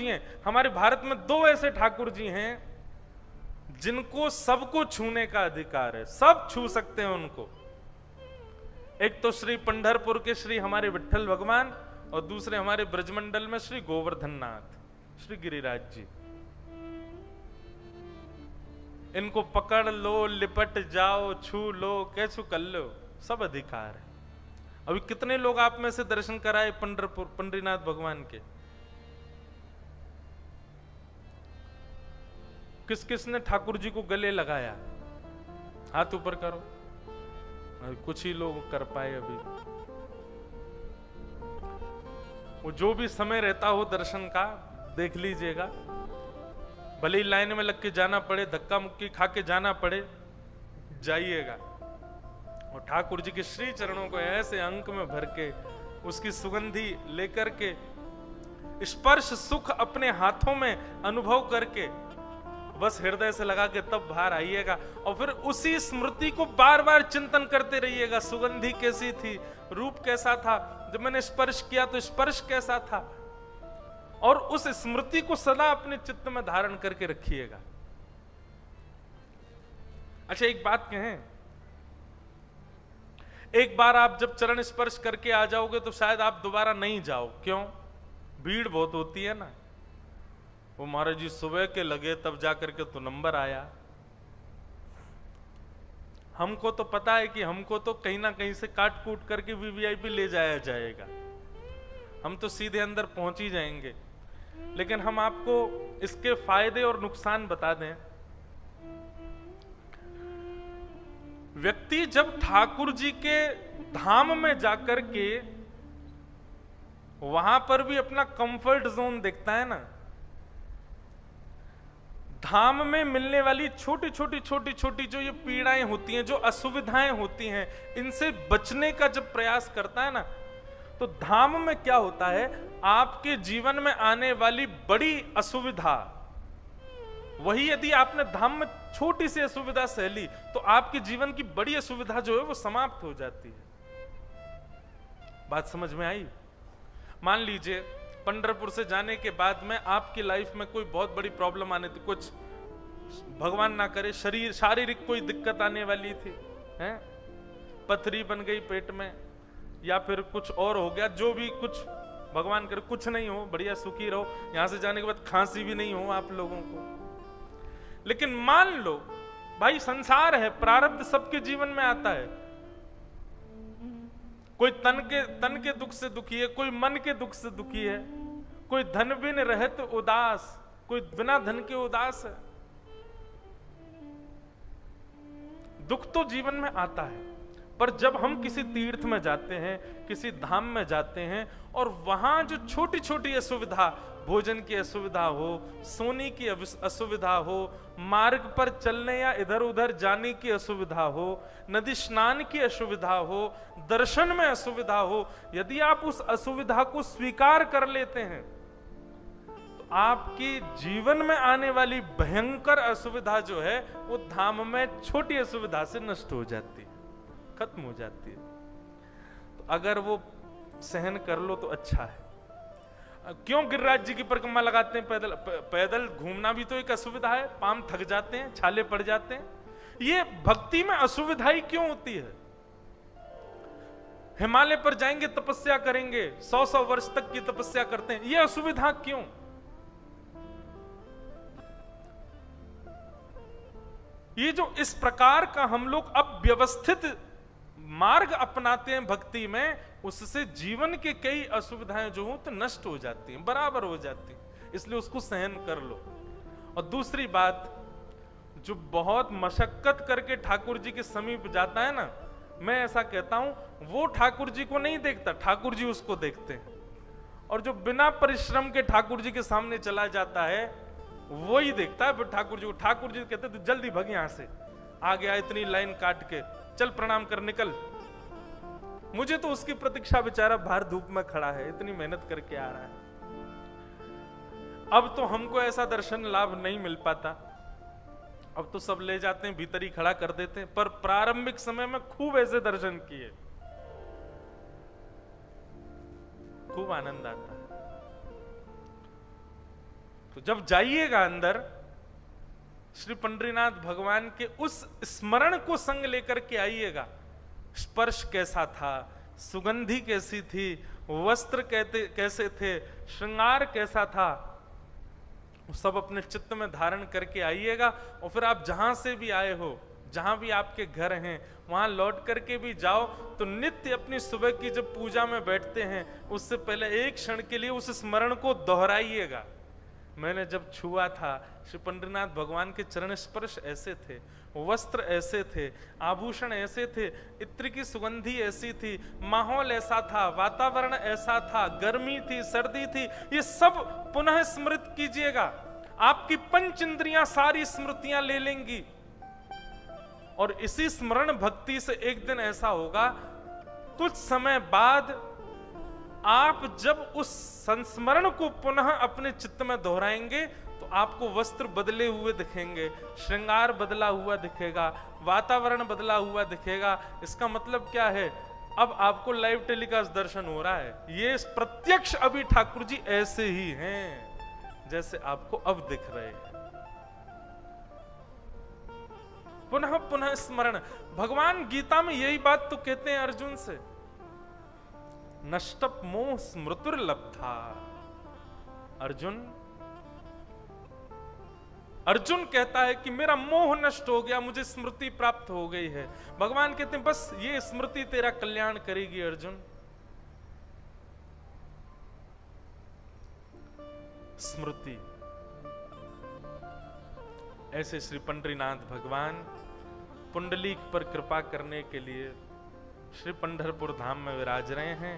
हैं। हमारे भारत में दो ऐसे ठाकुर जी हैं जिनको सबको छूने का अधिकार है, सब छू सकते हैं उनको। एक तो श्री पंढरपुर के श्री हमारे विट्ठल भगवान, और दूसरे हमारे ब्रजमंडल में श्री गोवर्धन नाथ, श्री गिरिराज जी। इनको पकड़ लो, लिपट जाओ, छू लो, कैसु कर लो, सब अधिकार है। अभी कितने लोग आप में से दर्शन कराए पंढरपुर पंडरीनाथ भगवान के? किस किस ने ठाकुर जी को गले लगाया? हाथ ऊपर करो। कुछ ही लोग कर पाए अभी। वो जो भी समय रहता हो दर्शन का देख लीजिएगा, भले ही लाइन में लग के जाना पड़े, धक्का मुक्की खा के जाना पड़े, जाइएगा। और ठाकुर जी के श्री चरणों को ऐसे अंक में भर के, उसकी सुगंधी लेकर के, स्पर्श सुख अपने हाथों में अनुभव करके, बस हृदय से लगा के तब बाहर आइएगा। और फिर उसी स्मृति को बार बार चिंतन करते रहिएगा। सुगंधी कैसी थी, रूप कैसा था, जब मैंने स्पर्श किया तो स्पर्श कैसा था, और उस स्मृति को सदा अपने चित्त में धारण करके रखिएगा। अच्छा एक बात कहें, एक बार आप जब चरण स्पर्श करके आ जाओगे तो शायद आप दोबारा नहीं जाओ। क्यों? भीड़ बहुत होती है ना। वो महाराज जी सुबह के लगे तब जाकर के तो नंबर आया। हमको तो पता है कि हमको तो कहीं ना कहीं से काट कूट करके वीवीआईपी ले जाया जाएगा, हम तो सीधे अंदर पहुंच ही जाएंगे। लेकिन हम आपको इसके फायदे और नुकसान बता दें। व्यक्ति जब ठाकुर जी के धाम में जाकर के वहां पर भी अपना कंफर्ट जोन देखता है ना, धाम में मिलने वाली छोटी छोटी जो ये पीड़ाएं होती हैं, जो असुविधाएं होती हैं, इनसे बचने का जब प्रयास करता है ना, तो धाम में क्या होता है, आपके जीवन में आने वाली बड़ी असुविधा, वही यदि आपने धाम में छोटी सी असुविधा सह ली तो आपके जीवन की बड़ी असुविधा जो है वो समाप्त हो जाती है। बात समझ में आई? मान लीजिए पंढरपुर से जाने के बाद में आपकी लाइफ में कोई बहुत बड़ी प्रॉब्लम आने थी, कुछ भगवान ना करे शारीरिक कोई दिक्कत आने वाली थी, हैं? पथरी बन गई पेट में, या फिर कुछ और हो गया, जो भी कुछ भगवान करे कुछ नहीं हो, बढ़िया सुखी रहो, यहां से जाने के बाद खांसी भी नहीं हो आप लोगों को। लेकिन मान लो भाई संसार है, प्रारब्ध सबके जीवन में आता है। कोई तन के दुख से दुखी है, कोई मन के दुख से दुखी है, कोई धन बिन रहत उदास, कोई बिना धन के उदास है। दुख तो जीवन में आता है, पर जब हम किसी तीर्थ में जाते हैं, किसी धाम में जाते हैं, और वहां जो छोटी छोटी असुविधा, भोजन की असुविधा हो, सोने की असुविधा हो, मार्ग पर चलने या इधर उधर जाने की असुविधा हो, नदी स्नान की असुविधा हो, दर्शन में असुविधा हो, यदि आप उस असुविधा को स्वीकार कर लेते हैं तो आपकी जीवन में आने वाली भयंकर असुविधा जो है वो धाम में छोटी असुविधा से नष्ट हो जाती है, खत्म हो जाती है। तो अगर वो सहन कर लो तो अच्छा है। क्यों गिरिराज जी की परिक्रमा लगाते हैं? पैदल घूमना भी तो एक असुविधा है, पांव थक जाते हैं, छाले पड़ जाते हैं। ये भक्ति में असुविधा ही क्यों होती है? हिमालय पर जाएंगे, तपस्या करेंगे, 100 वर्ष तक की तपस्या करते हैं, ये असुविधा क्यों? ये जो इस प्रकार का हम लोग अब व्यवस्थित मार्ग अपनाते हैं भक्ति में, उससे जीवन के कई असुविधाएं जो हो तो नष्ट हो जाती हैं, बराबर हो जाती हैं। इसलिए उसको सहन कर लो। और दूसरी बात, जो बहुत मशक्कत करके ठाकुर जी के समीप जाता है ना, मैं ऐसा कहता हूं, वो ठाकुर जी को नहीं देखता, ठाकुर जी उसको देखते हैं। और जो बिना परिश्रम के ठाकुर जी के सामने चला जाता है वो ही देखता है ठाकुर जी को। ठाकुर जी कहते तू जल्दी भग यहां से, आ गया इतनी लाइन काट के, चल प्रणाम कर निकल। मुझे तो उसकी प्रतीक्षा, बेचारा बाहर धूप में खड़ा है, इतनी मेहनत करके आ रहा है। अब तो हमको ऐसा दर्शन लाभ नहीं मिल पाता, अब तो सब ले जाते हैं, भीतर ही खड़ा कर देते हैं। पर प्रारंभिक समय में खूब ऐसे दर्शन किए, खूब आनंद आता है। तो जब जाइएगा अंदर, श्री पंढरीनाथ भगवान के उस स्मरण को संग लेकर के आइएगा। स्पर्श कैसा था, सुगंधि कैसी थी, वस्त्र कैसे थे, श्रृंगार कैसा था, सब अपने चित्त में धारण करके आइएगा। और फिर आप जहां से भी आए हो, जहां भी आपके घर हैं, वहां लौट करके भी जाओ तो नित्य अपनी सुबह की जब पूजा में बैठते हैं उससे पहले एक क्षण के लिए उस स्मरण को दोहराइएगा। मैंने जब छुआ था, श्री पंढरीनाथ भगवान के चरण स्पर्श ऐसे थे, वस्त्र ऐसे थे, आभूषण ऐसे थे, इत्र की सुगंधि ऐसी थी, माहौल ऐसा था, वातावरण ऐसा था, गर्मी थी, सर्दी थी, ये सब पुनः स्मृत कीजिएगा। आपकी पंच इंद्रियां सारी स्मृतियां ले लेंगी। और इसी स्मरण भक्ति से एक दिन ऐसा होगा, कुछ समय बाद आप जब उस संस्मरण को पुनः अपने चित्त में दोहराएंगे तो आपको वस्त्र बदले हुए दिखेंगे, श्रृंगार बदला हुआ दिखेगा, वातावरण बदला हुआ दिखेगा। इसका मतलब क्या है? अब आपको लाइव टेलीकास्ट दर्शन हो रहा है। ये प्रत्यक्ष अभी ठाकुर जी ऐसे ही हैं जैसे आपको अब दिख रहे हैं। पुनः पुनः स्मरण। भगवान गीता में यही बात तो कहते हैं अर्जुन से, नष्टप मोह स्मृतिर्लब्धा। अर्जुन कहता है कि मेरा मोह नष्ट हो गया, मुझे स्मृति प्राप्त हो गई है। भगवान कहते हैं बस ये स्मृति तेरा कल्याण करेगी अर्जुन। स्मृति। ऐसे श्री पंढरीनाथ भगवान पुंडलीक पर कृपा करने के लिए श्री पंढरपुर धाम में विराज रहे हैं।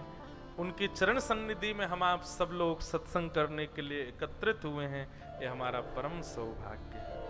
उनकी चरण सन्निधि में हम आप सब लोग सत्संग करने के लिए एकत्रित हुए हैं, ये हमारा परम सौभाग्य है।